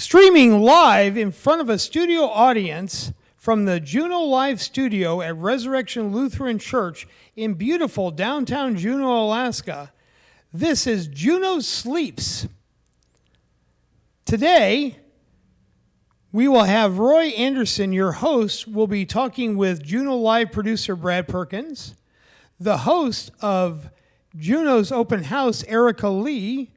Streaming live in front of a studio audience from the Juneau Live studio at Resurrection Lutheran Church in beautiful downtown Juneau, Alaska. This is Juneau Sleeps. Today, we will have Roy Anderson, your host, will be talking with Juneau Live producer Brad Perkins, the host of Juneau's Open House, Erica Lee,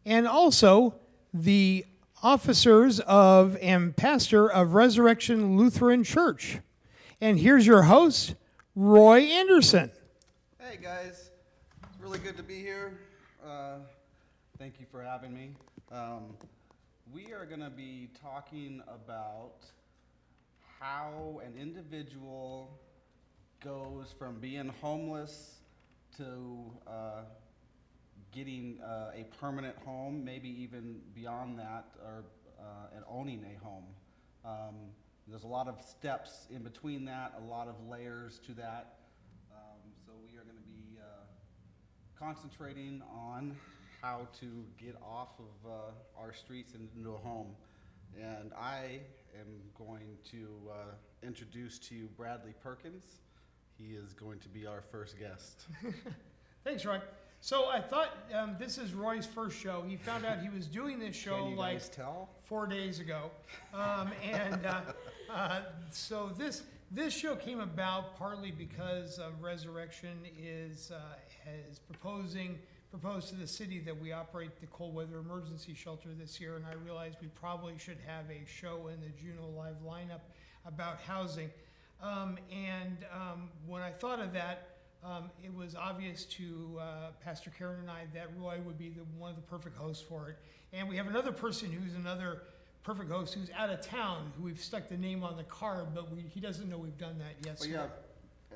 and also the officers of and pastor of Resurrection Lutheran Church. And here's your host, Roy Anderson. Hey guys, it's really good to be here. Thank you for having me. We are going to be talking about how an individual goes from being homeless to getting a permanent home, maybe even beyond that, or and owning a home. There's a lot of steps in between that, a lot of layers to that. So we are going to be concentrating on how to get off of our streets and into a home. And I am going to introduce to you Bradley Perkins. He is going to be our first guest. Thanks, Roy. So I thought this is Roy's first show. He found out he was doing this show like 4 days ago. So this show came about partly because Resurrection has proposed to the city that we operate the cold weather emergency shelter this year, and I realized we probably should have a show in the Juneau Live lineup about housing. When I thought of that, it was obvious to Pastor Karen and I that Roy would be one of the perfect hosts for it. And we have another person who's another perfect host who's out of town, who we've stuck the name on the card, but he doesn't know we've done that yet. Well, yeah,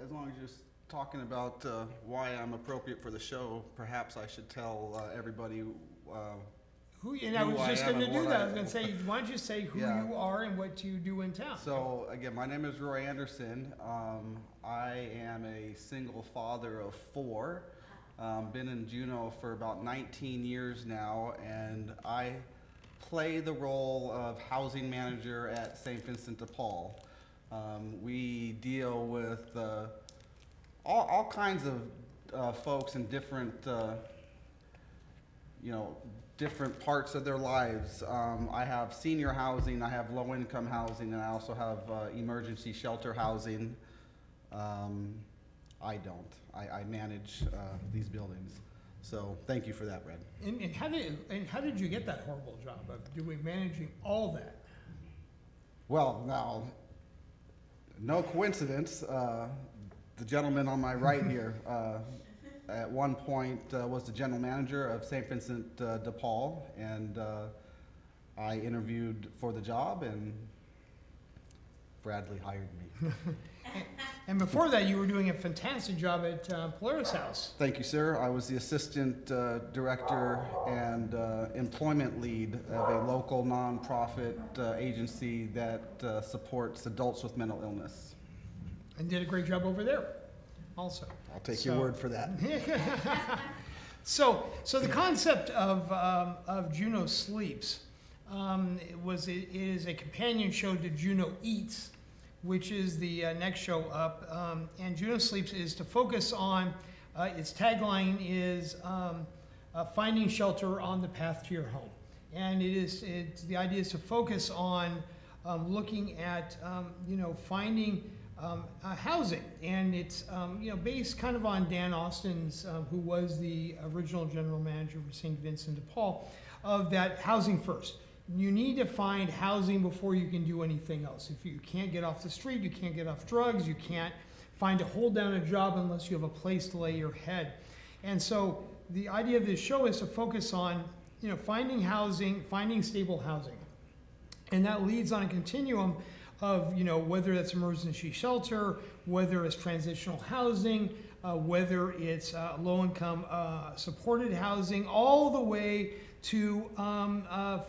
as long as you're talking about why I'm appropriate for the show, perhaps I should tell everybody I was just going to do that. I was going to say, why don't you say who you are and what you do in town? So, again, my name is Roy Anderson. I am a single father of four. Been in Juneau for about 19 years now, and I play the role of housing manager at St. Vincent de Paul. We deal with all kinds of folks in different different parts of their lives. I have senior housing, I have low-income housing, and I also have emergency shelter housing. I don't. I manage these buildings. So thank you for that, Brad. And how did you get that horrible job of doing managing all that? Well, now, no coincidence. The gentleman on my right here at one point was the general manager of St. Vincent de Paul, and I interviewed for the job, and Bradley hired me. And before that, you were doing a fantastic job at Polaris House. Thank you, sir. I was the assistant director and employment lead of a local nonprofit agency that supports adults with mental illness. And did a great job over there also. I'll take your word for that. So the concept of Juneau Sleeps it is a companion show to Juneau Eats, which is the next show up. And Juneau Sleeps is to focus on, its tagline is finding shelter on the path to your home. And the idea is to focus on looking at, finding housing, and it's based kind of on Dan Austin's, who was the original general manager for St. Vincent de Paul, of that housing first. You need to find housing before you can do anything else. If you can't get off the street, you can't get off drugs, you can't hold down a job unless you have a place to lay your head. And so the idea of this show is to focus on finding housing, finding stable housing, and that leads on a continuum of whether that's emergency shelter, whether it's transitional housing, whether it's low-income supported housing, all the way to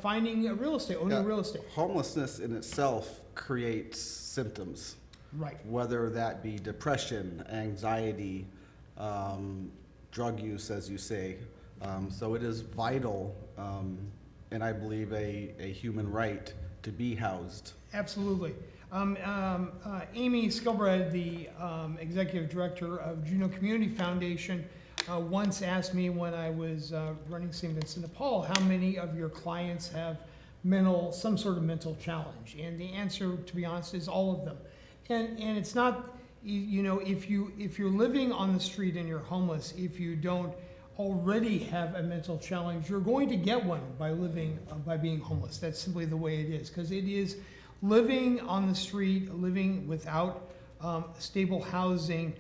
finding real estate, owning real estate. Homelessness in itself creates symptoms. Right. Whether that be depression, anxiety, drug use, as you say. So it is vital and I believe a human right to be housed. Absolutely. Amy Skilbrad, the executive director of Juneau Community Foundation, once asked me when I was running St. Vincent de Paul, how many of your clients have some sort of mental challenge? And the answer, to be honest, is all of them. And it's not, if you're living on the street and you're homeless, if you don't already have a mental challenge, you're going to get one by being homeless. That's simply the way it is, because it is living on the street, living without stable housing,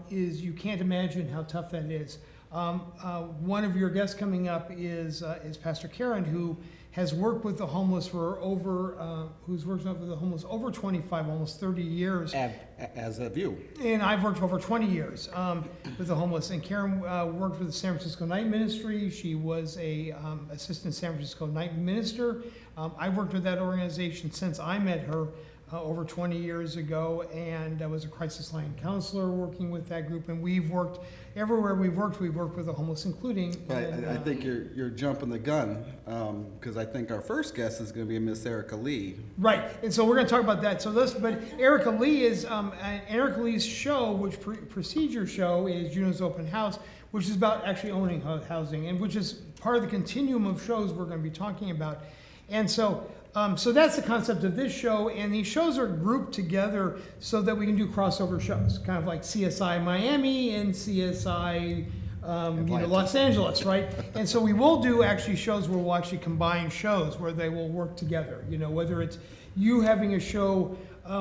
you can't imagine how tough that is. One of your guests coming up is Pastor Karen, who has worked with the homeless who's worked with the homeless over 25, almost 30 years. As have you. And I've worked over 20 years with the homeless. And Karen worked with the San Francisco Night Ministry. She was a assistant San Francisco Night Minister. I've worked with that organization since I met her over 20 years ago, and I was a crisis line counselor working with that group. And we've worked everywhere we've worked with the homeless, including. I think you're jumping the gun, because I think our first guest is going to be Miss Erica Lee. Right, and so we're going to talk about that. But Erica Lee is Erica Lee's show, which procedure show, is Juneau's Open House, which is about actually owning housing, and which is part of the continuum of shows we're going to be talking about. And so that's the concept of this show, and these shows are grouped together so that we can do crossover shows, kind of like CSI Miami and CSI Los Angeles, right? And so we will do actually shows where we'll actually combine shows where they will work together. Whether it's you having a show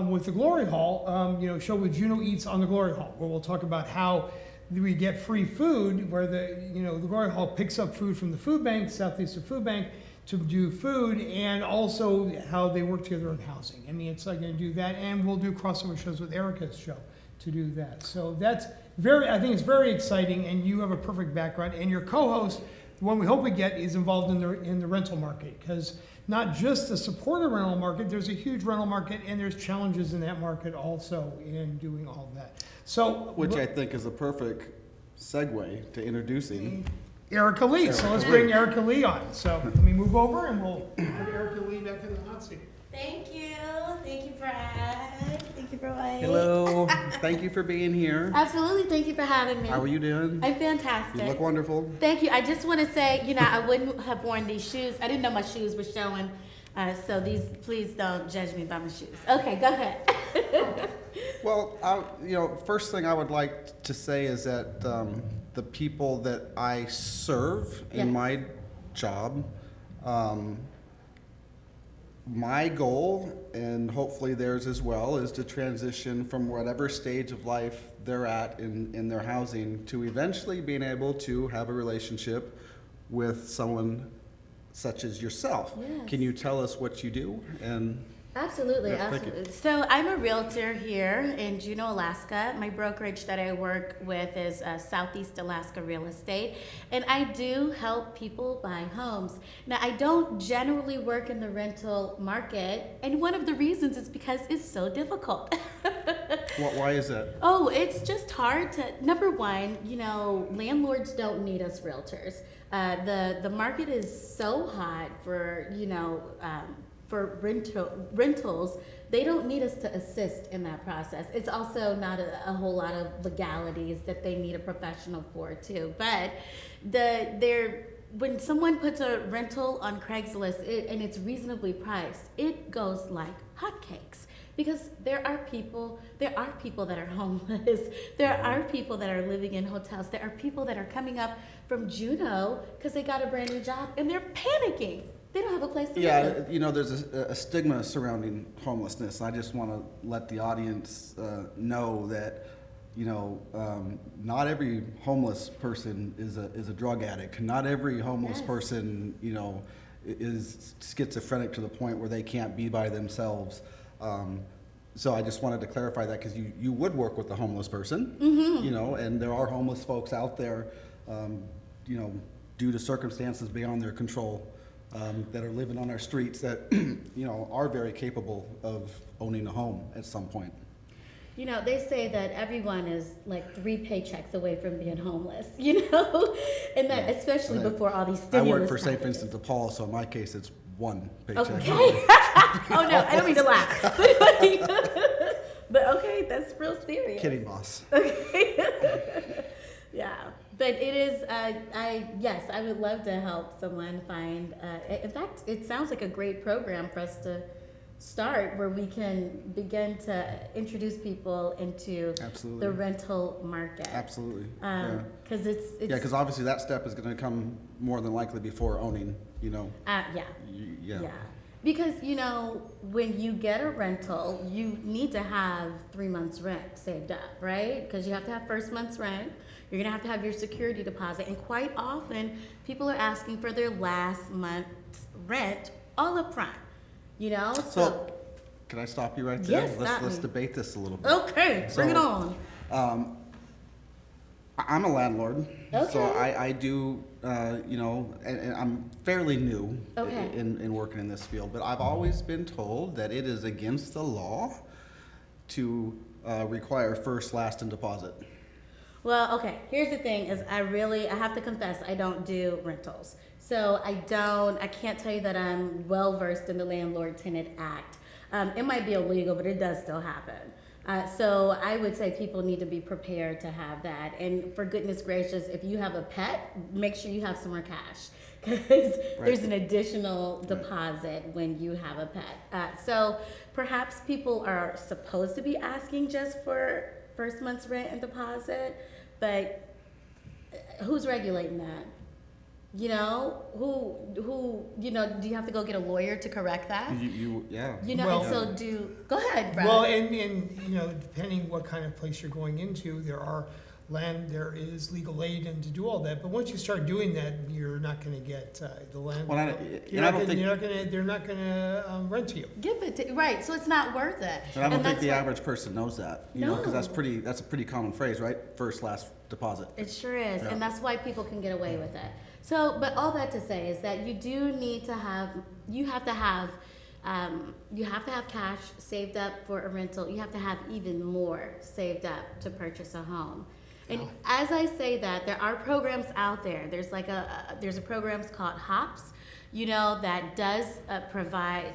with the Glory Hall, show with Juneau Eats on the Glory Hall, where we'll talk about how we get free food, where the Glory Hall picks up food from the food bank, Southeastern Food Bank, to do food, and also how they work together on housing. It's going to do that, and we'll do crossover shows with Erica's show to do that. So that's I think it's very exciting, and you have a perfect background. And your co-host, the one we hope we get, is involved in the rental market, because not just the supporter rental market, there's a huge rental market, and there's challenges in that market also in doing all of that. Which I think is a perfect segue to introducing Erica Lee. So let's bring Erica Lee on. So let me move over, and we'll put Erica Lee back in the hot seat. Thank you. Thank you, Brad. Thank you, Roy. Hello. Thank you for being here. Absolutely. Thank you for having me. How are you doing? I'm fantastic. You look wonderful. Thank you. I just want to say, I wouldn't have worn these shoes. I didn't know my shoes were showing. So please don't judge me by my shoes. Okay, go ahead. Well, first thing I would like to say is that the people that I serve in my job, my goal, and hopefully theirs as well, is to transition from whatever stage of life they're at in their housing to eventually being able to have a relationship with someone such as yourself. Yes. Can you tell us what you do? Absolutely, Yeah, absolutely. So I'm a realtor here in Juneau, Alaska. My brokerage that I work with is Southeast Alaska Real Estate, and I do help people buy homes. Now, I don't generally work in the rental market, and one of the reasons is because it's so difficult. Why is that? Oh, it's just hard to, number one, landlords don't need us realtors. The market is so hot for, for rentals. They don't need us to assist in that process. It's also not a whole lot of legalities that they need a professional for too. But when someone puts a rental on Craigslist and it's reasonably priced, it goes like hotcakes. Because there are people that are homeless. There are people that are living in hotels. There are people that are coming up from Juneau because they got a brand new job and they're panicking. They don't have a place to live. Yeah, there's a stigma surrounding homelessness. I just want to let the audience know that, not every homeless person is a drug addict. Not every homeless person, is schizophrenic to the point where they can't be by themselves. So I just wanted to clarify that, because you would work with a homeless person, and there are homeless folks out there, due to circumstances beyond their control, that are living on our streets that, are very capable of owning a home at some point. You know, they say that everyone is like 3 paychecks away from being homeless, you know? And that, especially before all these I stimulus work for St. packages. Vincent de Paul, so in my case, it's 1 paycheck. Okay. Oh no, I don't mean to laugh. But okay, that's real serious. Kidding, boss. Okay. Yeah, but it is. Yes, I would love to help someone find. In fact, it sounds like a great program for us to start, where we can begin to introduce people into Absolutely. the rental market. Absolutely. Because it's Yeah, because obviously that step is going to come more than likely before owning, you know. yeah. Yeah. Yeah. Because, you know, when you get a rental, you need to have 3 months rent saved up, right? Because you have to have first month's rent. You're going to have your security deposit. And quite often, people are asking for their last month's rent all up front, you know? So, can I stop you right there? Yes, stop Let's me. debate this a little bit. Okay, bring it on. I'm a landlord, so Okay. I do, you know, and I'm fairly new Okay. in working in this field, but I've always been told that it is against the law to require first, last, and deposit. Well, okay, here's the thing is I have to confess, I don't do rentals. So I can't tell you that I'm well versed in the Landlord Tenant Act. It might be illegal, but it does still happen. So I would say people need to be prepared to have that. And for goodness gracious, if you have a pet, make sure you have some more cash. Because there's an additional deposit when you have a pet. So perhaps people are supposed to be asking just for first month's rent and deposit, but who's regulating that? You know, who, you know, do you have to go get a lawyer to correct that? Yeah. You know, Well- and so go ahead, Brad. Well, and you know, depending what kind of place you're going into, there is legal aid and to do all that. But once you start doing that, you're not going to get the land. Well, They're not going to rent to you. Give it to, right, so it's not worth it. And I don't think that's the what- average person knows that, you know, because No. that's a pretty common phrase, right? First, last, deposit. It sure is, Yeah. and that's why people can get away with it. So, but all that to say is that you do need to have, you have to have cash saved up for a rental. You have to have even more saved up to purchase a home. And as I say that, there are programs out there. There's like there's a program called HOPS, you know, that does provide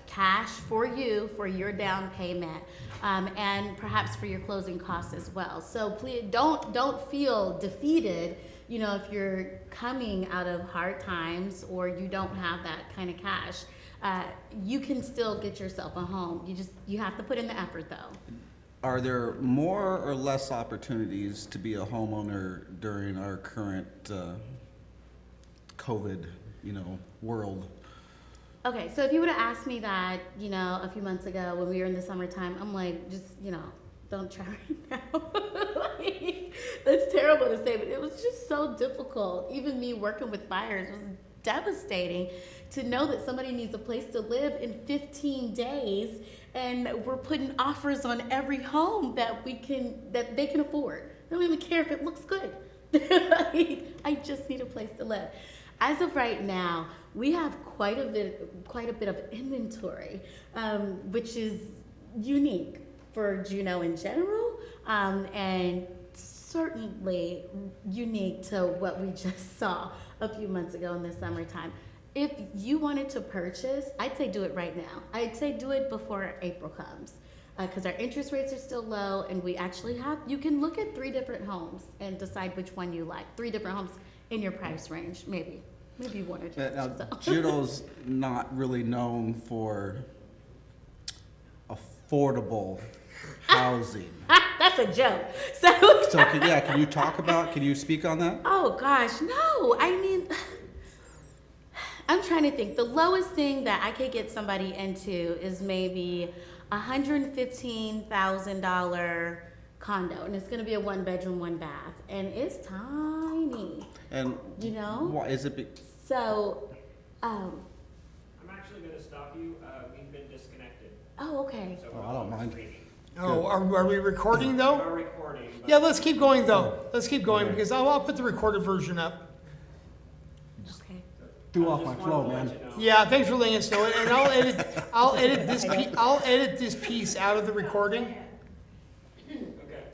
cash for you for your down payment, and perhaps for your closing costs as well. So please don't feel defeated, you know, if you're coming out of hard times or you don't have that kind of cash. You can still get yourself a home. You have to put in the effort though. Are there more or less opportunities to be a homeowner during our current COVID, you know, world? Okay, so if you would have asked me that, you know, a few months ago when we were in the summertime, I'm like, just, you know, don't try right now. Like, that's terrible to say, but it was just so difficult. Even me working with buyers was devastating to know that somebody needs a place to live in 15 days and we're putting offers on every home that they can afford. They don't even care if it looks good. I just need a place to live. As of right now, we have quite a bit of inventory, which is unique for Juneau in general, and certainly unique to what we just saw a few months ago in the summertime. If you wanted to purchase, I'd say do it right now. I'd say do it before April comes, because our interest rates are still low, and we actually you can look at 3 different homes and decide which one you like. 3 different homes in your price range, maybe 1 or 2. Now, So. Juneau's not really known for affordable housing. That's a joke. So Can you speak on that? oh gosh, no. I mean, I'm trying to think. The lowest thing that I could get somebody into is maybe $115,000 condo, and it's going to be a 1-bedroom, 1 bath, and it's tiny. And You know? why is it? So, I'm actually going to stop you. We've been disconnected. oh, okay. So I don't mind. streaming. Oh, are we recording We though? are recording. But Yeah, let's keep going though. Let's keep going Okay. because I'll put the recorded version up. Okay. Threw I off just my wanted flow, to let man. you know. Yeah, thanks for letting us know. And I'll edit this piece out of the recording.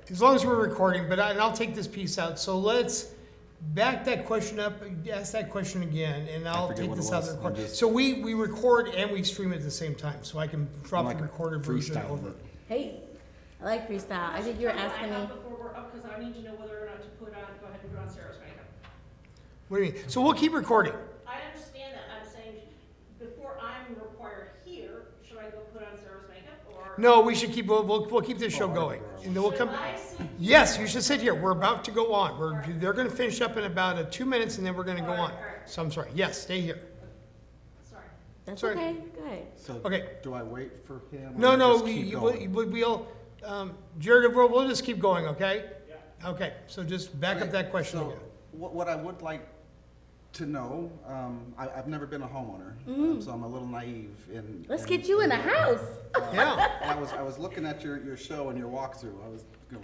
as long as we're recording, and I'll take this piece out. So let's back that question up, ask that question again, and I'll forget take what this it out was. of the record. I'm just- So we record and we stream at the same time, so I can drop like the recorded version freestyle over. it. Hey, I like freestyle. I think you were asking me. Before we're up, because I need to know whether or not to put on, go ahead and put on Sarah's makeup. What do you mean? So we'll keep recording. I understand that, I'm saying, before I'm required here, should I go put on Sarah's makeup, or? No, we should keep, we'll keep this show Oh, going. I And then we'll come, Should I sit yes, you should sit here. We're about to go on. They're gonna finish up in about 2 minutes and then we're gonna go on. All right. So I'm sorry. Yes, stay here. Sorry. That's Sorry. okay. Good. So Okay. do I wait for him? or No, just keep going? we'll, Jared, we'll just keep going, okay? Yeah. Okay, so just back up that question So again. what I would like to know, I've never been a homeowner, so I'm a little naive in. Let's get you in a house. Yeah, I was looking at your show and your walkthrough.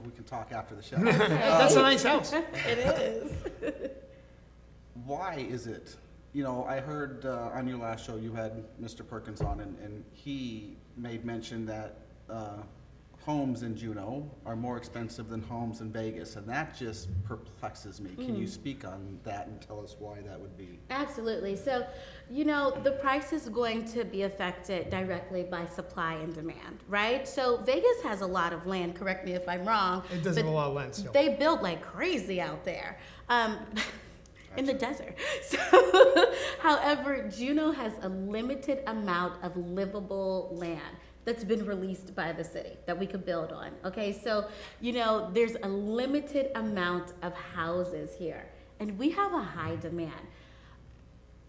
We can talk after the show. that's a nice house. It is. Why is it? You know, I heard on your last show you had Mr. Perkins on, and he made mention that homes in Juneau are more expensive than homes in Vegas, and that just perplexes me. Can you speak on that and tell us why that would be? Absolutely. So, the price is going to be affected directly by supply and demand, right? So Vegas has a lot of land, correct me if I'm wrong. It does but have a lot of land still. They build like crazy out there. In the desert. So, however, Juneau has a limited amount of livable land that's been released by the city that we could build on. Okay, so, there's a limited amount of houses here, and we have a high demand.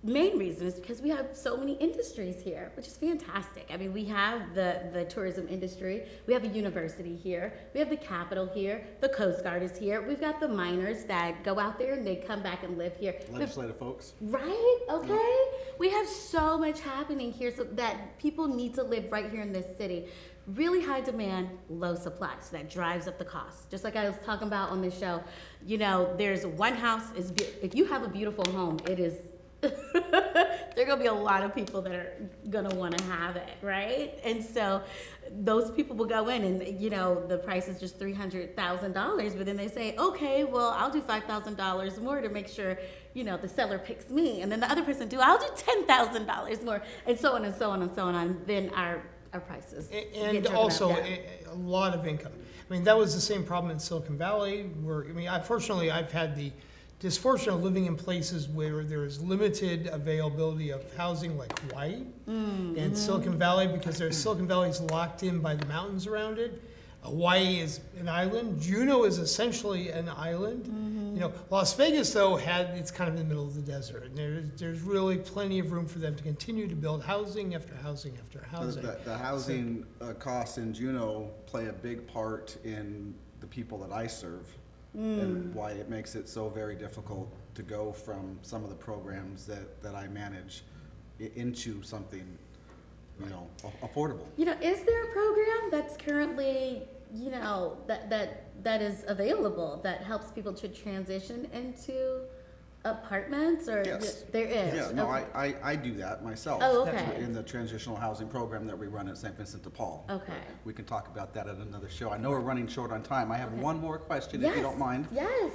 Main reason is because we have so many industries here, which is fantastic. I mean, we have the tourism industry, we have a university here, we have the Capitol here, the Coast Guard is here, we've got the miners that go out there and they come back and live here. Legislative folks? Right? Okay. We have so much happening here so that people need to live right here in this city. Really high demand, low supply. So that drives up the cost. Just like I was talking about on this show, there's one house if you have a beautiful home, it is there are gonna be a lot of people that are gonna want to have it, right? And so those people will go in, and the price is just $300,000, but then they say, okay, well, I'll do $5,000 more to make sure the seller picks me, and then the other person I'll do $10,000 more, and so on and so on and so on. And then our prices get And driven also up. a lot of income. I mean, that was the same problem in Silicon Valley where, unfortunately, I've had the disfortune of living in places where there is limited availability of housing, like Hawaii and Silicon Valley, because Silicon Valley is locked in by the mountains around it. Hawaii is an island. Juneau is essentially an island. Las Vegas, though, it's kind of in the middle of the desert, and there's really plenty of room for them to continue to build housing after housing after housing. The housing costs in Juneau play a big part in the people that I serve. And why it makes it so very difficult to go from some of the programs that I manage into something, affordable. Is there a program that's currently, that is available that helps people to transition into apartments, or Yes. there is? Yeah, no, Okay. I do that myself. Oh, okay. In the transitional housing program that we run at St. Vincent de Paul. Okay. We can talk about that at another show. I know we're running short on time. I have Okay. one more question, Yes. if you don't mind. Yes.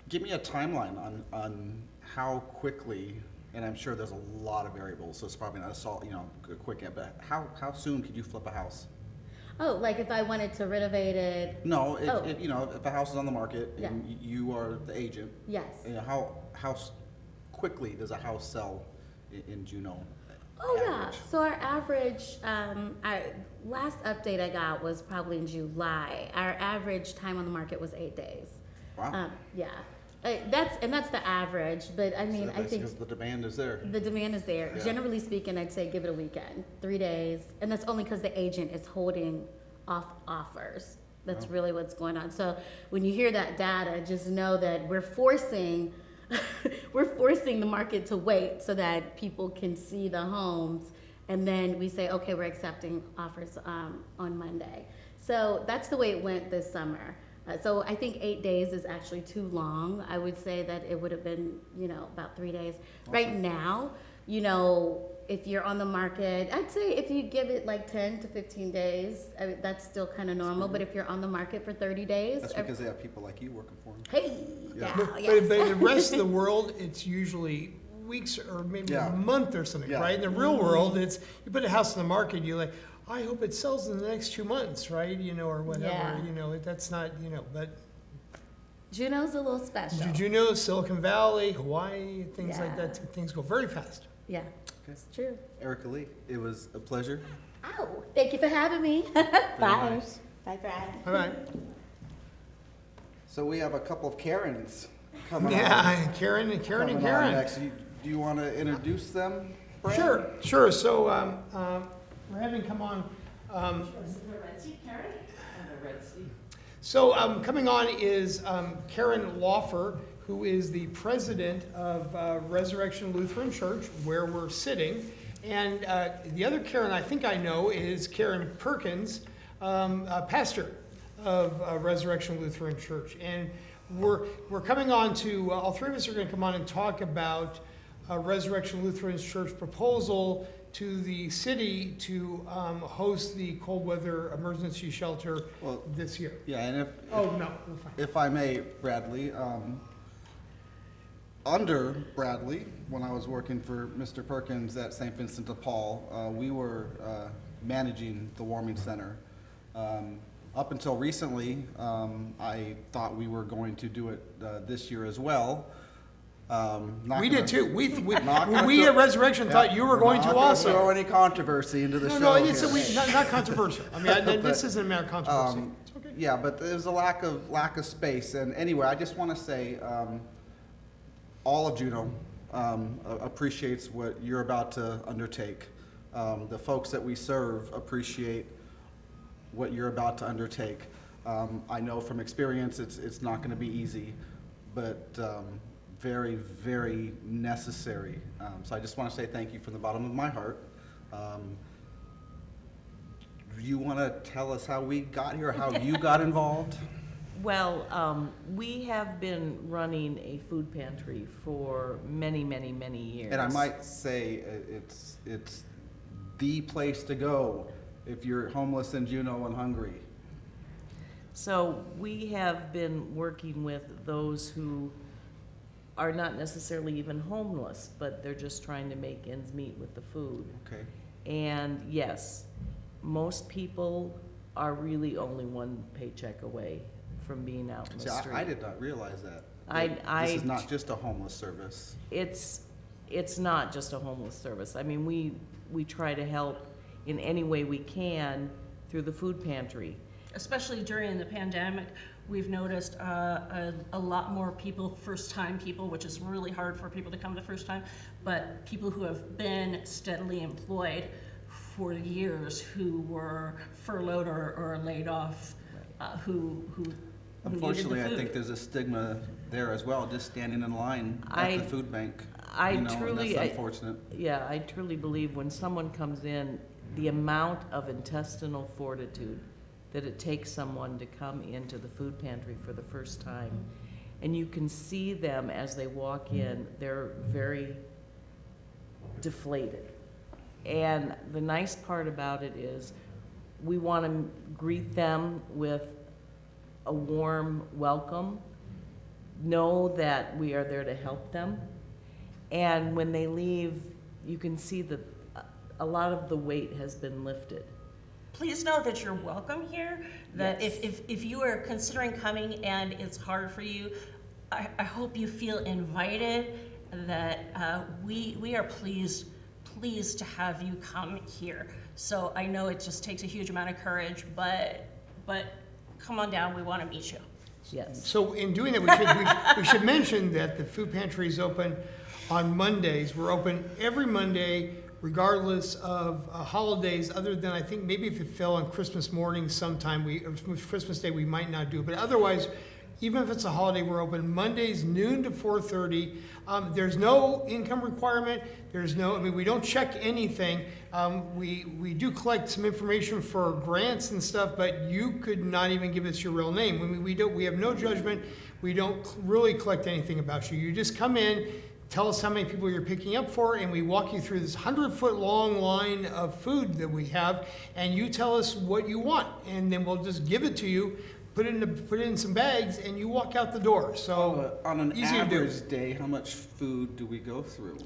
Give me a timeline on how quickly, and I'm sure there's a lot of variables, so it's probably not a quick, but how soon could you flip a house? Oh, like if I wanted to renovate it? No, Oh. if a house is on the market Yeah. and you are the agent, Yes. how quickly does a house sell in Juneau? Oh, Average? yeah. So our average, last update I got was probably in July. Our average time on the market was 8 days. Wow. Yeah. That's the average, but I mean, So I that's think because the demand is there. the demand is there. Yeah. Generally speaking, I'd say give it a weekend, 3 days, and that's only because the agent is holding off offers. That's Oh. really what's going on. So when you hear that data, just know that we're forcing the market to wait so that people can see the homes, and then we say, okay, we're accepting offers on Monday. So that's the way it went this summer. So I think 8 days is actually too long. I would say that it would have been, about 3 days. Right now, if you're on the market, I'd say if you give it like 10 to 15 days, I mean, that's still kind of normal. But if you're on the market for 30 days, That's because they have people like you working for them. hey, Yeah. But in the rest of the world, it's usually weeks or maybe Yeah. a month or something, Yeah. right? In the real world, it's, you put a house on the market, you're like, I hope it sells in the next 2 months, right? Or whatever, Yeah. that's not, but Juneau's a little special. Juneau, Silicon Valley, Hawaii, things like Yeah. that, things go very fast. Yeah, Okay. it's true. Erica Lee, it was a pleasure. Ow, thank you for having me. Bye. nice. Bye, Brad. All right. So we have a couple of Karens coming on. Yeah, Karen and coming on Karen. next. Do you want to introduce them, Brad? Sure. So we're having come on. So coming on is Karen Laufer, who is the president of Resurrection Lutheran Church, where we're sitting. And the other Karen I think I know is Karen Perkins, pastor of Resurrection Lutheran Church. And we're coming on to, all three of us are going to come on and talk about Resurrection Lutheran Church proposal to the city to host the cold weather emergency shelter this year. Yeah, and Oh, no, we're fine. if I may, Bradley, under Bradley, when I was working for Mr. Perkins at St. Vincent de Paul, we were managing the warming center. Up until recently, I thought we were going to do it this year as well. We did too. We Not gonna we throw- at Resurrection thought you were going to Throw also. any controversy into the No, show it's here. not controversial. I mean, this isn't a matter of controversy. It's okay. Yeah, but there's a lack of space. And anyway, I just want to say, all of Juneau appreciates what you're about to undertake. The folks that we serve appreciate what you're about to undertake. I know from experience it's not going to be easy, but very, very necessary. So I just want to say thank you from the bottom of my heart. Do you want to tell us how we got here, how you got involved? Well, we have been running a food pantry for many, many, many years. And I might say it's the place to go if you're homeless in Juneau and hungry. So we have been working with those who are not necessarily even homeless, but they're just trying to make ends meet with the food. Okay. And yes, most people are really only one paycheck away from being out in the See, street. I did not realize that. I- This is not just a homeless service. It's not just a homeless service. I mean, we try to help in any way we can through the food pantry. Especially during the pandemic, we've noticed a lot more people, first-time people, which is really hard for people to come the first time, but people who have been steadily employed for years, who were furloughed or laid off, who needed the Unfortunately, I food. think there's a stigma there as well, just standing in line at I- the food bank. I and truly- that's unfortunate. Yeah, I truly believe when someone comes in, the amount of intestinal fortitude that it takes someone to come into the food pantry for the first time, and you can see them as they walk in, they're very deflated. And the nice part about it is we want to greet them with a warm welcome, know that we are there to help them. And when they leave, you can see that a lot of the weight has been lifted. Please know that you're welcome here, that Yes. if you are considering coming and it's hard for you, I hope you feel invited, that we are pleased to have you come here. So I know it just takes a huge amount of courage, but come on down, we want to meet you. Yes. So in doing that, we should mention that the food pantry is open on Mondays. We're open every Monday, regardless of holidays, other than I think maybe if it fell on Christmas morning sometime, or Christmas Day, we might not do it. But otherwise, even if it's a holiday, we're open Mondays, noon to 4:30. There's no income requirement. We don't check anything. We do collect some information for grants and stuff, but you could not even give us your real name. We have no judgment. We don't really collect anything about you. You just come in, tell us how many people you're picking up for, and we walk you through this 100-foot long line of food that we have, and you tell us what you want, and then we'll just give it to you, put it in some bags, and you walk out the door. So On an easy to do. average day, how much food do we go through?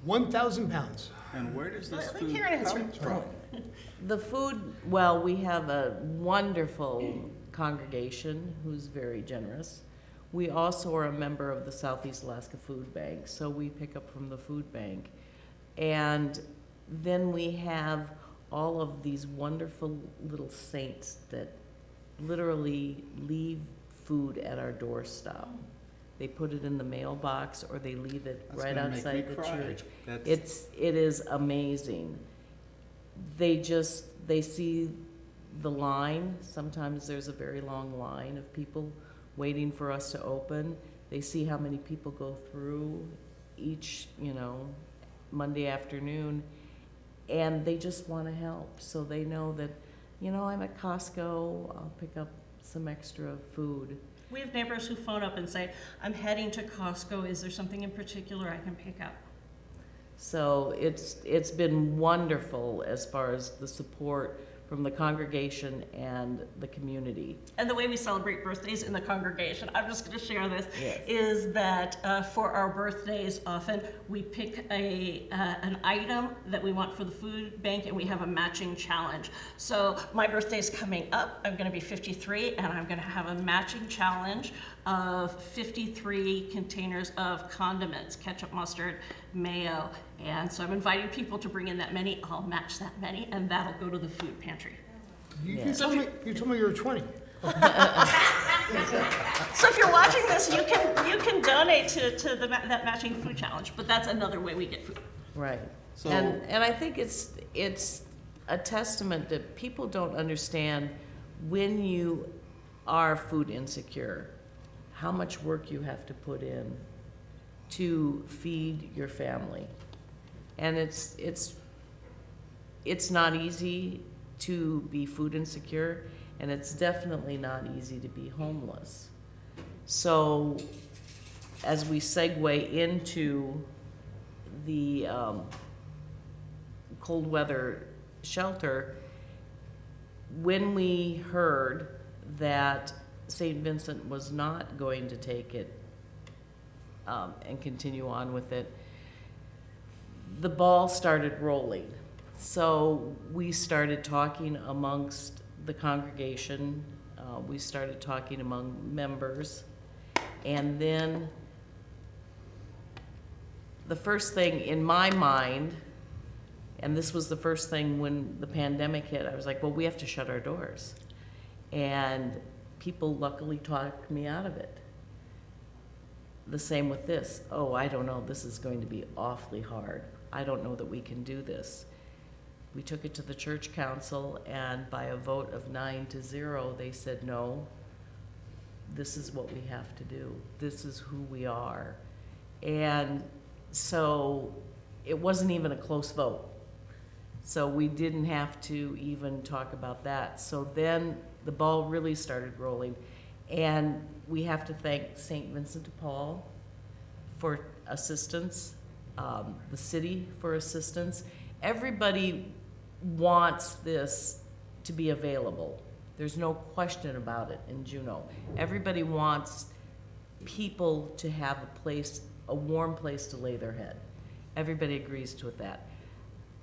1,000 pounds. And where does this Like food Karen has come from? The food, well, we have a wonderful congregation who's very generous. We also are a member of the Southeast Alaska Food Bank, so we pick up from the food bank. And then we have all of these wonderful little saints that literally leave food at our doorstep. They put it in the mailbox or they leave it That's right gonna make outside me the cry. church. That's- It is amazing. They see the line. Sometimes there's a very long line of people waiting for us to open. They see how many people go through each, Monday afternoon, and they just want to help. So they know that, I'm at Costco, I'll pick up some extra food. We have neighbors who phone up and say, I'm heading to Costco, is there something in particular I can pick up? So it's been wonderful as far as the support from the congregation and the community. And the way we celebrate birthdays in the congregation, I'm just going to share this, Yes. is that for our birthdays, often we pick an item that we want for the food bank, and we have a matching challenge. So my birthday's coming up. I'm going to be 53, and I'm going to have a matching challenge of 53 containers of condiments, ketchup, mustard, mayo. And so I'm inviting people to bring in that many. I'll match that many, and that'll go to the food pantry. You Yeah. told me you were 20. So if you're watching this, you can donate to that matching food challenge, but that's another way we get food. Right. So- And I think it's a testament that people don't understand when you are food insecure, how much work you have to put in to feed your family. And it's not easy to be food insecure, and it's definitely not easy to be homeless. So as we segue into the cold weather shelter, when we heard that St. Vincent was not going to take it and continue on with it, the ball started rolling. So we started talking amongst the congregation, we started talking among members, and then the first thing in my mind, and this was the first thing when the pandemic hit, I was like, well, we have to shut our doors. And people luckily talked me out of it. The same with this. Oh, I don't know, this is going to be awfully hard. I don't know that we can do this. We took it to the church council, and by a vote of 9-0, they said, no, this is what we have to do. This is who we are. And so it wasn't even a close vote. So we didn't have to even talk about that. So then the ball really started rolling. And we have to thank St. Vincent de Paul for assistance, the city for assistance. Everybody wants this to be available. There's no question about it in Juneau. Everybody wants people to have a place, a warm place to lay their head. Everybody agrees to that.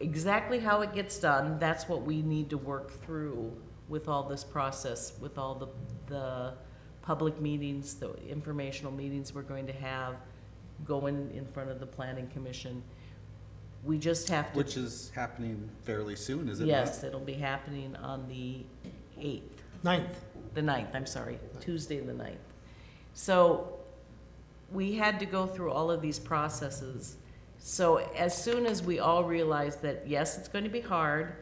Exactly how it gets done, that's what we need to work through with all this process, with all the public meetings, the informational meetings we're going to have, going in front of the planning commission. We just have to. Which is happening fairly soon, is it not? Yes, it'll be happening on the 8th. 9th. The 9th, I'm sorry, Tuesday the 9th. So we had to go through all of these processes. So as soon as we all realized that, yes, it's going to be hard,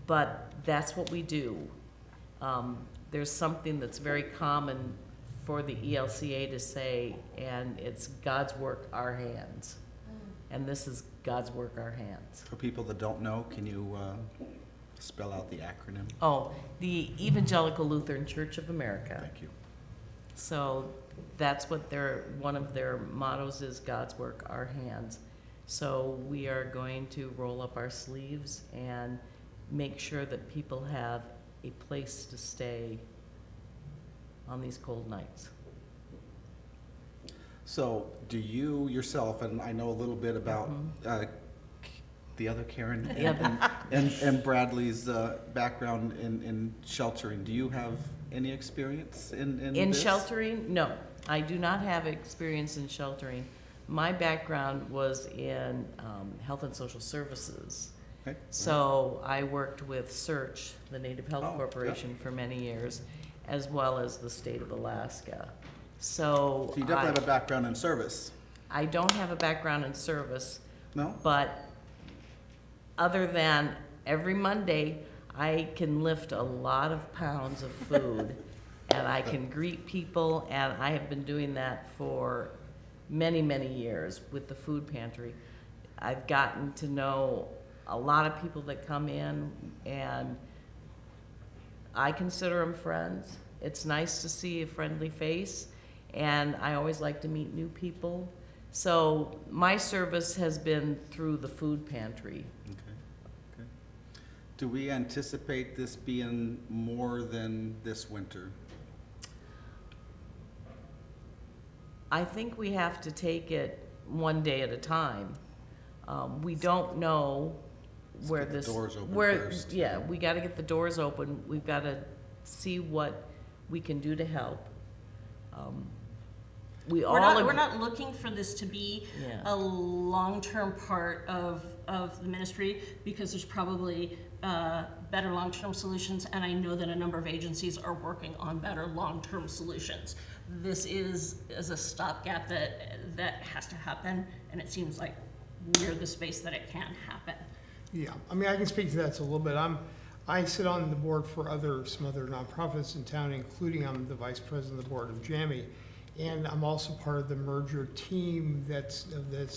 but that's what we do. There's something that's very common for the ELCA to say, and it's God's work, our hands. And this is God's work, our hands. For people that don't know, can you spell out the acronym? Oh, the Evangelical Lutheran Church of America. Thank you. So that's what one of their mottos is, God's work, our hands. So we are going to roll up our sleeves and make sure that people have a place to stay on these cold nights. So do you yourself, and I know a little bit about the other Karen and Bradley's background in sheltering, do you have any experience in In this? sheltering, no, I do not have experience in sheltering. My background was in health and social services. Okay. So I worked with SEARCH, the Native Health Oh, Corporation, for many years, as well as the state of Alaska. So So you definitely have a background in service, I don't have a background in service, no? but other than every Monday, I can lift a lot of pounds of food and I can greet people, and I have been doing that for many, many years with the food pantry. I've gotten to know a lot of people that come in, and I consider them friends. It's nice to see a friendly face, and I always like to meet new people. So my service has been through the food pantry. Okay. Do we anticipate this being more than this winter? I think we have to take it one day at a time. We don't know where get the this, doors open where, first. yeah, we gotta get the doors open. We've gotta see what we can do to help. We're not looking for this to be Yeah. a long-term part of the ministry, because there's probably better long-term solutions, and I know that a number of agencies are working on better long-term solutions. This is a stopgap that has to happen, and it seems like we're the space that it can happen. Yeah, I mean, I can speak to that a little bit. I sit on the board for some other nonprofits in town, including I'm the vice president of the board of JAMI. And I'm also part of the merger team that's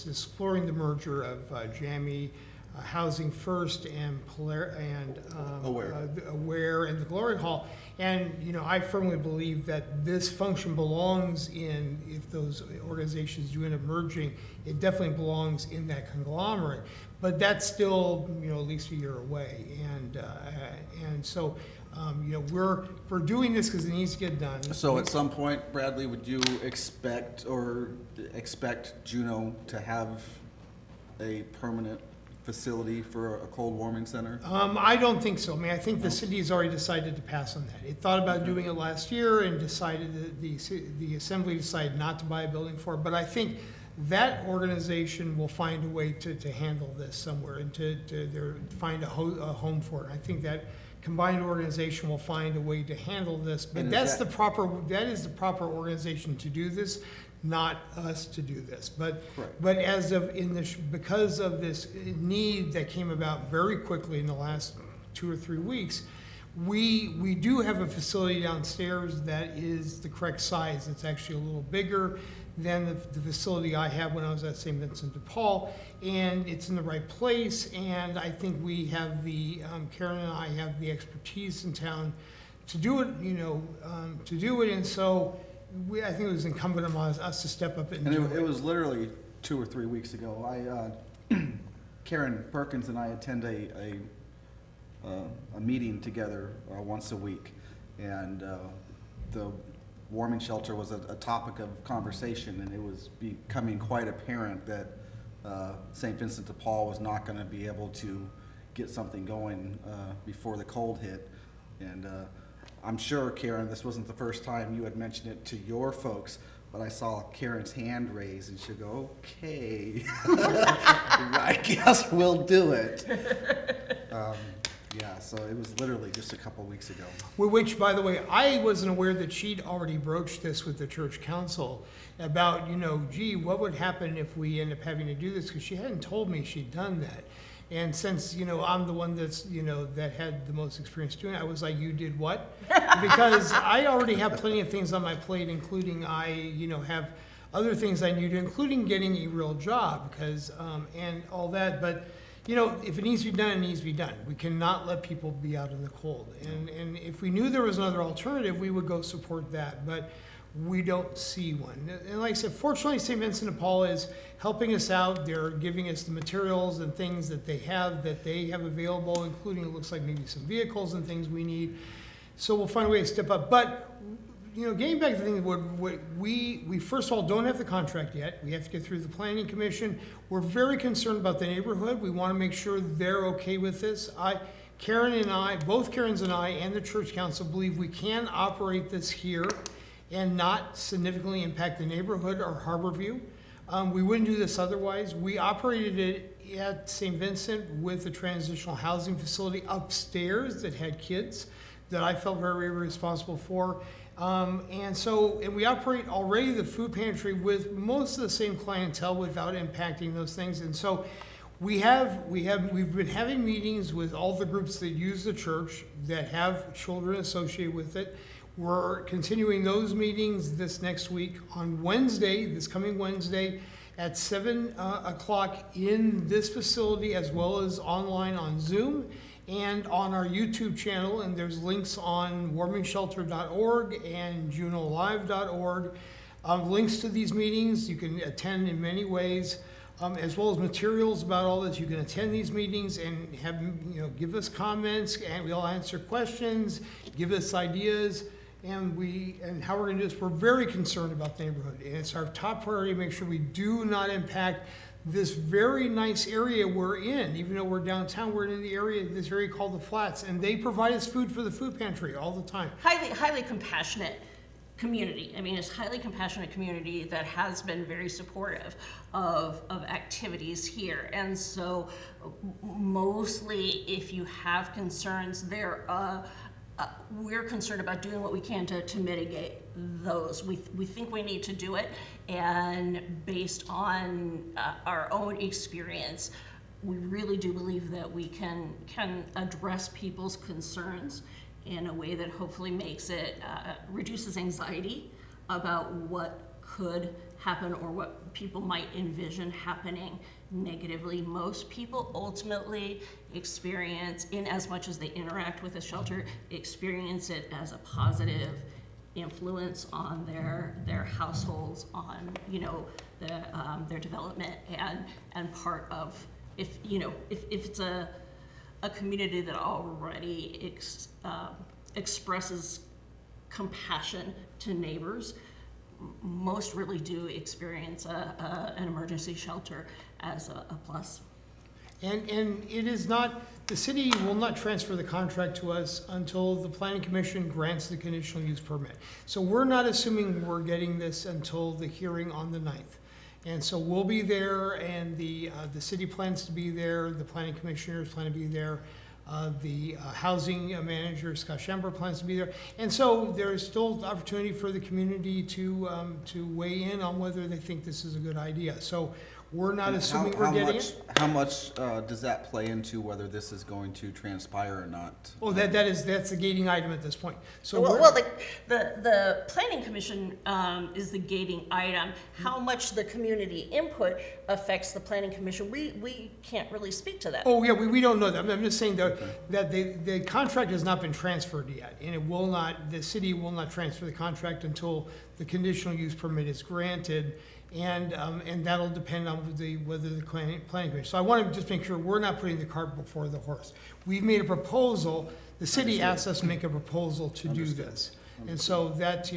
exploring the merger of JAMI, Housing First, and Aware and the Glory Hall. And, you know, I firmly believe that this function belongs in, if those organizations do end up merging, it definitely belongs in that conglomerate. But that's still, you know, at least a year away. And so, you know, we're doing this because it needs to get done. So at some point, Bradley, would you expect Juneau to have a permanent facility for a cold warming center? I don't think so. I mean, I think the city has already decided to pass on that. It thought about doing it last year and decided that the assembly decided not to buy a building for it. But I think that organization will find a way to handle this somewhere and to find a home for it. I think that combined organization will find a way to handle this. But And that is the proper organization to do this, not us to do this. But Correct. but as of because of this need that came about very quickly in the last 2 or 3 weeks, we do have a facility downstairs that is the correct size. It's actually a little bigger than the facility I had when I was at St. Vincent de Paul, and it's in the right place. And I think we have Karen and I have the expertise in town to do it. You know, to do it, and so. I think it was incumbent on us to step up and do And it was literally 2 or 3 weeks ago. Karen Perkins and I attend a meeting together once a week, and the warming shelter was a topic of conversation, and it was becoming quite apparent that St. Vincent de Paul was not going to be able to get something going before the cold hit. And I'm sure, Karen, this wasn't the first time you had mentioned it to your folks, but I saw Karen's hand raised, and she'd go, okay, I guess we'll do it. Yeah, so it was literally just a couple weeks ago. Which, by the way, I wasn't aware that she'd already broached this with the church council about, you know, gee, what would happen if we end up having to do this? Because she hadn't told me she'd done that. And since, you know, I'm the one that's, you know, that had the most experience doing it, I was like, you did what? Because I already have plenty of things on my plate, including have other things I need to, including getting a real job, because, and all that. But, you know, if it needs to be done, it needs to be done. We cannot let people be out in the cold. And if we knew there was another alternative, we would go support that. But we don't see one. And like I said, fortunately, St. Vincent de Paul is helping us out. They're giving us the materials and things that they have available, including, it looks like, maybe some vehicles and things we need. So we'll find a way to step up. But, getting back to the thing, what we first of all don't have the contract yet. We have to get through the planning commission. We're very concerned about the neighborhood. We want to make sure they're okay with this. Karen and I, both Karen's and I, and the church council believe we can operate this here and not significantly impact the neighborhood or Harborview. We wouldn't do this otherwise. We operated it at St. Vincent with a transitional housing facility upstairs that had kids that I felt very responsible for. And we operate already the food pantry with most of the same clientele without impacting those things. And so we've been having meetings with all the groups that use the church that have children associated with it. We're continuing those meetings this next week on Wednesday, this coming Wednesday at 7 o'clock in this facility, as well as online on Zoom and on our YouTube channel. And there's links on warmingshelter.org and junolive.org. Links to these meetings you can attend in many ways, as well as materials about all this. You can attend these meetings and have, give us comments, and we'll answer questions, give us ideas. And how we're going to do this. We're very concerned about the neighborhood, and it's our top priority to make sure we do not impact this very nice area we're in. Even though we're downtown, we're in this area called the Flats, and they provide us food for the food pantry all the time. Highly compassionate community. I mean, it's a highly compassionate community that has been very supportive of activities here. And so mostly if you have concerns, we're concerned about doing what we can to mitigate those. We think we need to do it, and based on our own experience, we really do believe that we can address people's concerns in a way that hopefully makes it, reduces anxiety about what could happen or what people might envision happening negatively. Most people ultimately experience, in as much as they interact with a shelter, experience it as a positive influence on their households, on their development, and part of, if it's a community that already expresses compassion to neighbors, most really do experience an emergency shelter as a plus. And it is not, the city will not transfer the contract to us until the planning commission grants the conditional use permit. So we're not assuming we're getting this until the hearing on the 9th. And so we'll be there, and the city plans to be there, the planning commissioners plan to be there, the housing manager, Scott Schember, plans to be there. And so there's still opportunity for the community to weigh in on whether they think this is a good idea. So we're not assuming we're getting it. How much does that play into whether this is going to transpire or not? Oh, that's the gating item at this point. So the planning commission is the gating item. How much the community input affects the planning commission, we can't really speak to that. Oh yeah, we don't know that. I'm just saying that the contract has not been transferred yet, and it will not. The city will not transfer the contract until the conditional use permit is granted. And that'll depend on whether the planning commission. So I want to just make sure we're not putting the cart before the horse. We've made a proposal. The city asked us to make a proposal to do this, and so that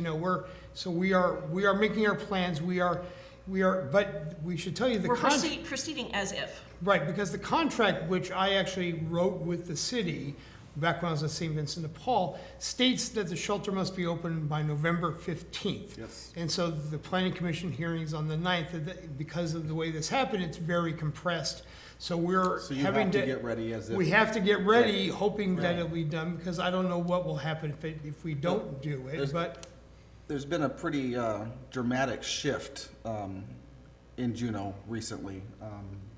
we are making our plans. We are. But we should tell you we're proceeding as if. Right, because the contract, which I actually wrote with the city back when I was at St. Vincent de Paul, states that the shelter must be open by November 15th. Yes. And so the planning commission hearings on the 9th, because of the way this happened, it's very compressed. So we're having to get ready as if. We have to get ready, hoping that it'll be done, because I don't know what will happen if we don't do it, but. There's been a pretty dramatic shift in Juneau recently.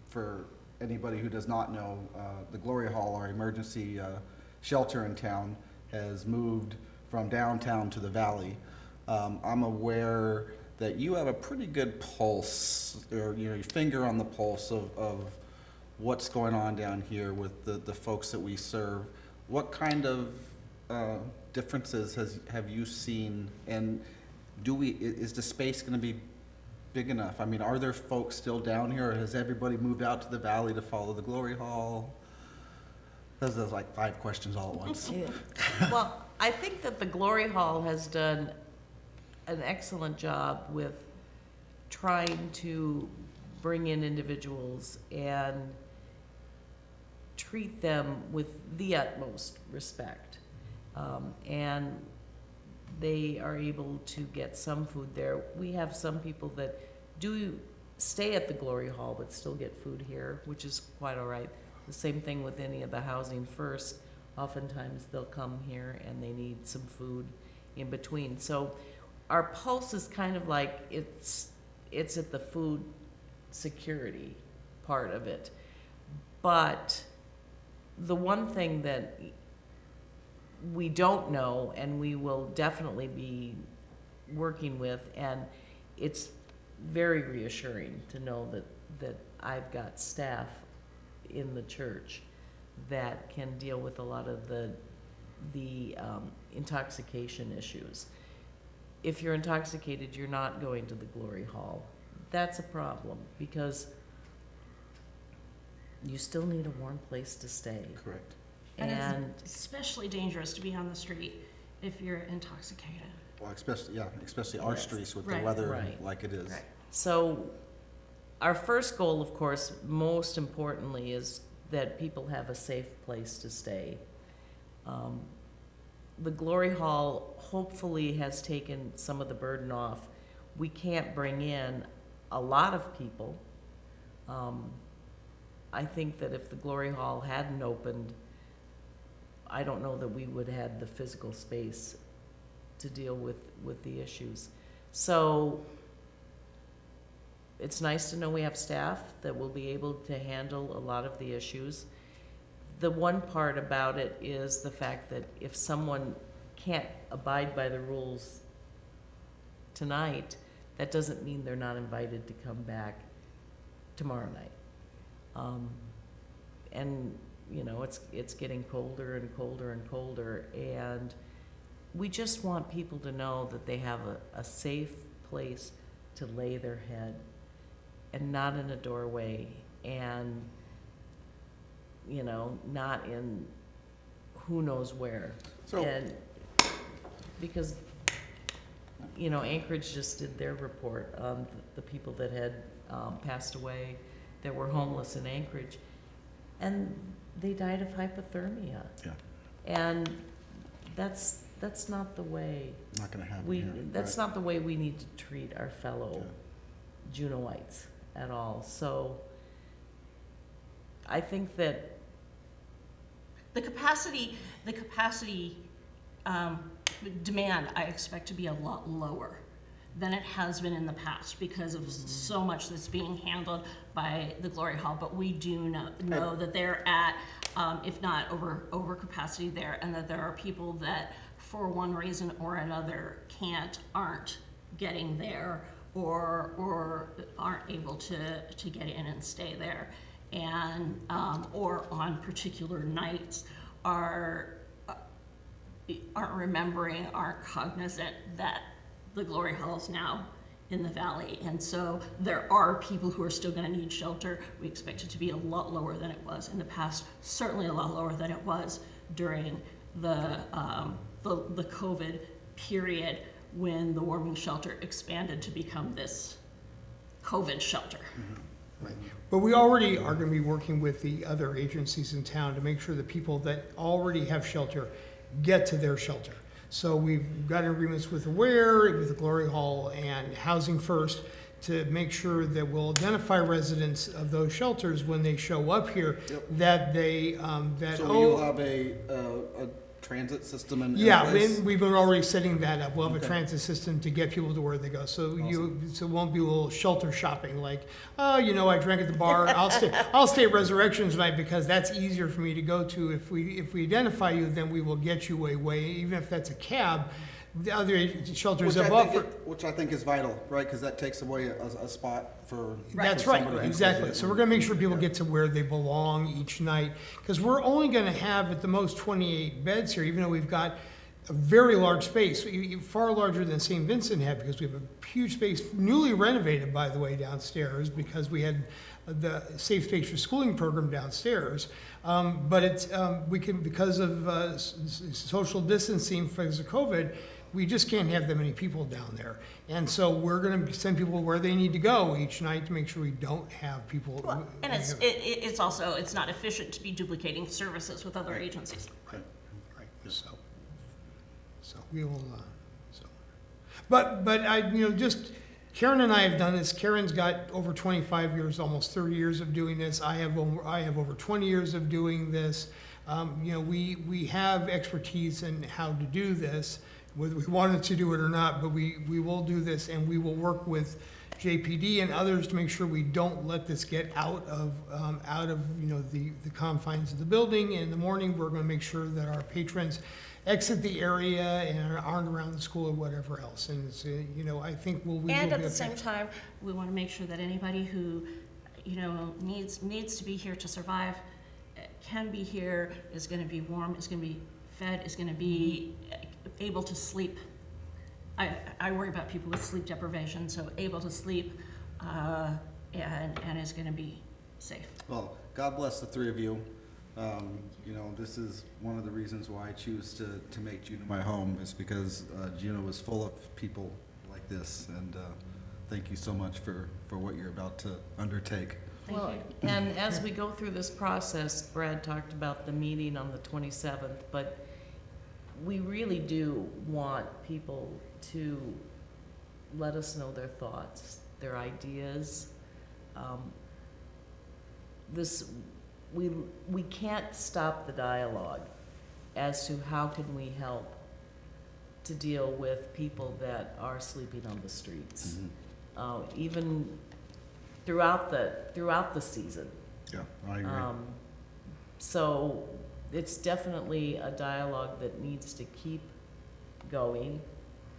For anybody who does not know, the Glory Hall, our emergency shelter in town, has moved from downtown to the valley. I'm aware that you have a pretty good pulse, or your finger on the pulse of what's going on down here with the folks that we serve. What kind of differences have you seen, and is the space gonna be big enough? I mean, are there folks still down here, or has everybody moved out to the valley to follow the Glory Hall? Those are like 5 questions all at once. Well, I think that the Glory Hall has done an excellent job with trying to bring in individuals and treat them with the utmost respect. And they are able to get some food there. We have some people that do stay at the Glory Hall but still get food here, which is quite all right. The same thing with any of the Housing First. Oftentimes they'll come here and they need some food in between. So our pulse is kind of like it's at the food security part of it. But the one thing that we don't know, and we will definitely be working with, and it's very reassuring to know that I've got staff in the church that can deal with a lot of the intoxication issues. If you're intoxicated, you're not going to the Glory Hall. That's a problem, because you still need a warm place to stay. Correct. And it's especially dangerous to be on the street if you're intoxicated. Well, especially our Yes. streets with Right. the weather Right. like it is. Right. so our first goal, of course, most importantly, is that people have a safe place to stay. The Glory Hall hopefully has taken some of the burden off. We can't bring in a lot of people. I think that if the Glory Hall hadn't opened, I don't know that we would have had the physical space to deal with the issues. So it's nice to know we have staff that will be able to handle a lot of the issues. The one part about it is the fact that if someone can't abide by the rules tonight, that doesn't mean they're not invited to come back tomorrow night. And you know, it's getting colder and colder and colder, and we just want people to know that they have a safe place to lay their head and not in a doorway, and you know, not in who knows where. So- And because, you know, Anchorage just did their report on the people that had passed away that were homeless in Anchorage, and they died of hypothermia. Yeah. And that's not the way Not gonna happen here. that's Right. not the way we need to treat our fellow Yeah. Juneauites at all. So I think that The capacity demand, I expect to be a lot lower than it has been in the past because of so much that's being handled by the Glory Hall. But we do know that they're at, if not over capacity there, and that there are people that, for one reason or another, aren't getting there, or aren't able to get in and stay there, and or on particular nights aren't remembering, aren't cognizant that the Glory Hall is now in the valley. And so there are people who are still going to need shelter. We expect it to be a lot lower than it was in the past, certainly a lot lower than it was during the COVID period, when the warming shelter expanded to become this COVID shelter. Right. But we already are going to be working with the other agencies in town to make sure that people that already have shelter get to their shelter. So we've got agreements with Aware, with the Glory Hall, and Housing First to make sure that we'll identify residents of those shelters when they show up here, Yep. that they, So you'll have a transit system in yeah, place? we've been already setting that up. We'll have a Okay. transit system to get people to where they go. So Awesome. so it won't be a little shelter shopping like, oh, you know, I drank at the bar. I'll stay at Resurrection tonight because that's easier for me to go to. If we identify you, then we will get you away, even if that's a cab. The other shelters have offered. Which I think is vital, right? Because that takes away a spot for. That's for right, somebody who's exactly. legit. So we're gonna make sure people Yeah. get to where they belong each night, because we're only gonna have at the most 28 beds here, even though we've got a very large space, far larger than St. Vincent had, because we have a huge space, newly renovated, by the way, downstairs, because we had the Safe Space for Schooling program downstairs. But it's, we can, because of social distancing because of COVID, we just can't have that many people down there. And so we're gonna send people where they need to go each night to make sure we don't have people. Well, and it's also, it's not efficient to be duplicating services with other agencies. Right, so we will, but I, just, Karen and I have done this. Karen's got over 25 years, almost 30 years of doing this. I have over 20 years of doing this. We have expertise in how to do this, whether we wanted to do it or not, but we will do this, and we will work with JPD and others to make sure we don't let this get out of the confines of the building. In the morning, we're going to make sure that our patrons exit the area and aren't around the school or whatever else. And it's, I think we will be And at the okay. same time, we want to make sure that anybody who, needs to be here to survive, can be here, is going to be warm, is going to be fed, is going to be able to sleep. I worry about people with sleep deprivation, so able to sleep, and is going to be safe. Well, God bless the three of you. This is one of the reasons why I choose to make Juneau my home, is because Juneau is full of people like this, and thank you so much for what you're about to undertake. Thank Well, you. and as we go through this process, Brad talked about the meeting on the 27th, but we really do want people to let us know their thoughts, their ideas. We can't stop the dialogue as to how can we help to deal with people that are sleeping on the streets, even throughout the season. Yeah, I agree. So it's definitely a dialogue that needs to keep going,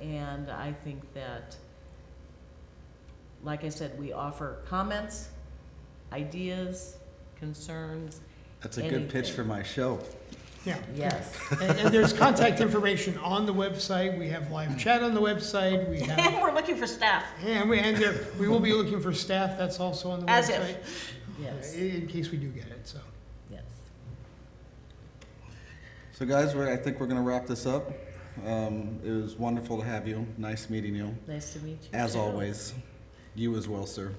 and I think that, like I said, we offer comments, ideas, concerns. That's a good pitch anything. for my show. Yeah. Yes. And there's contact information on the website. We have live chat on the website. We have, And we're looking for staff. and we will be looking for staff. That's also on the As website. if. Yes. In case we do get it, so. Yes. So guys, I think we're gonna wrap this up. It was wonderful to have you. Nice meeting you. Nice to meet you. As too. always. You as well, sir.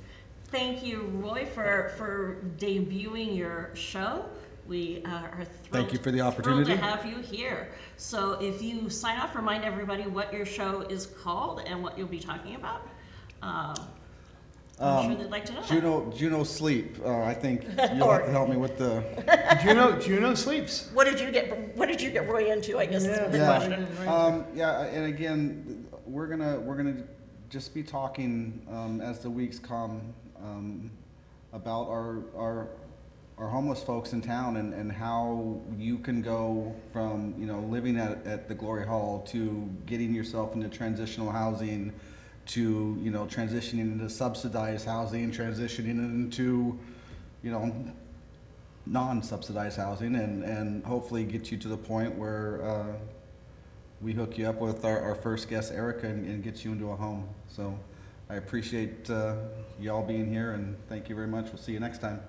Thank you, Roy, for debuting your show. We are thrilled. Thank you for the Thrilled opportunity. to have you here. So if you sign off, remind everybody what your show is called and what you'll be talking about. I'm sure they'd like to know that. Juneau Sleep. I think you'll have to help me with the. Juneau Sleeps. What did you get Roy into, I guess is the question. And again, we're gonna just be talking as the weeks come about our homeless folks in town, and how you can go from living at the Glory Hall to getting yourself into transitional housing, to transitioning into subsidized housing, transitioning into non-subsidized housing, and hopefully get you to the point where we hook you up with our first guest, Erica, and get you into a home. So I appreciate y'all being here, and thank you very much. We'll see you next time.